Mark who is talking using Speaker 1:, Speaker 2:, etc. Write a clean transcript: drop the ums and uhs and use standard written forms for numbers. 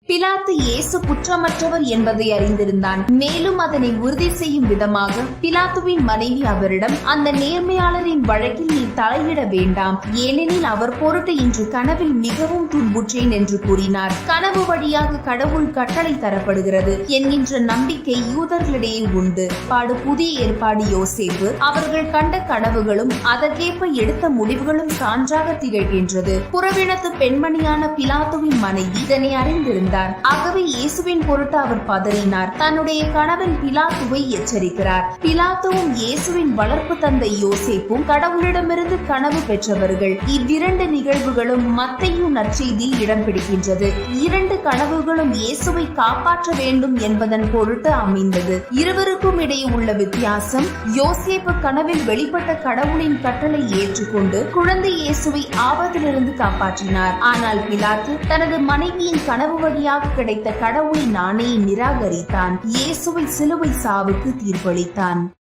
Speaker 1: பிலாத்து இயேசு குற்றமற்றவர் என்பதை அறிந்திருந்தான். மேலும் அதனை உறுதி செய்யும் விதமாக பிலாத்துவின் மனைவி அவரிடம், அந்த நேர்மையாளரின் வழக்கில் நீ தலையிட வேண்டாம், ஏனெனில் அவர் பொருட்டு இன்று கனவில் மிகவும் துன்புற்றேன் என்று கூறினார். கனவு வழியாக கடவுள் கட்டளை தரப்படுகிறது என்கின்ற நம்பிக்கை யூதர்களிடையே உண்டு. புதிய ஏற்பாடு யோசேப்பு அவர்கள் கண்ட கனவுகளும் அதற்கேற்ப எடுத்த முடிவுகளும் சான்றாக திகழ்கின்றது. புறவினத்து பெண்மணியான பிலாத்துவின் மனைவி இதனை அறிந்திருந்தார். ஆகவே இயேசுவின் பொருட்டு அவர் பதறினார். தன்னுடைய கணவன் பிலாத்துவை எச்சரிக்கிறார். பிலாத்துவும் இயேசுவின் வளர்ப்பு தந்தை யோசேப்பும் கடவுளிடமிருந்து கனவு பெற்றவர்கள். இவ்விரண்டு நிகழ்வுகளும் மத்தேயு நற்செய்தியில் இடம் பிடிக்கின்றது. இரண்டு கனவுகளும் இயேசுவை காப்பாற்ற வேண்டும் என்பதன் பொருட்டு அமைந்தது. இருவருக்கும் இடையே உள்ள வித்தியாசம், யோசேப்பு கனவில் வெளிப்பட்ட கடவுளின் கட்டளை ஏற்றுக்கொண்டு குழந்தை இயேசுவை ஆபத்திலிருந்து காப்பாற்றினார். ஆனால் பிலாத்து தனது மனைவியின் கனவு வழியாக கிடைத்த கடவுளின் ஆணையை நிராகரித்தான். இயேசுவை சிலுவை சாவுக்கு தீர்ப்பளித்தான்.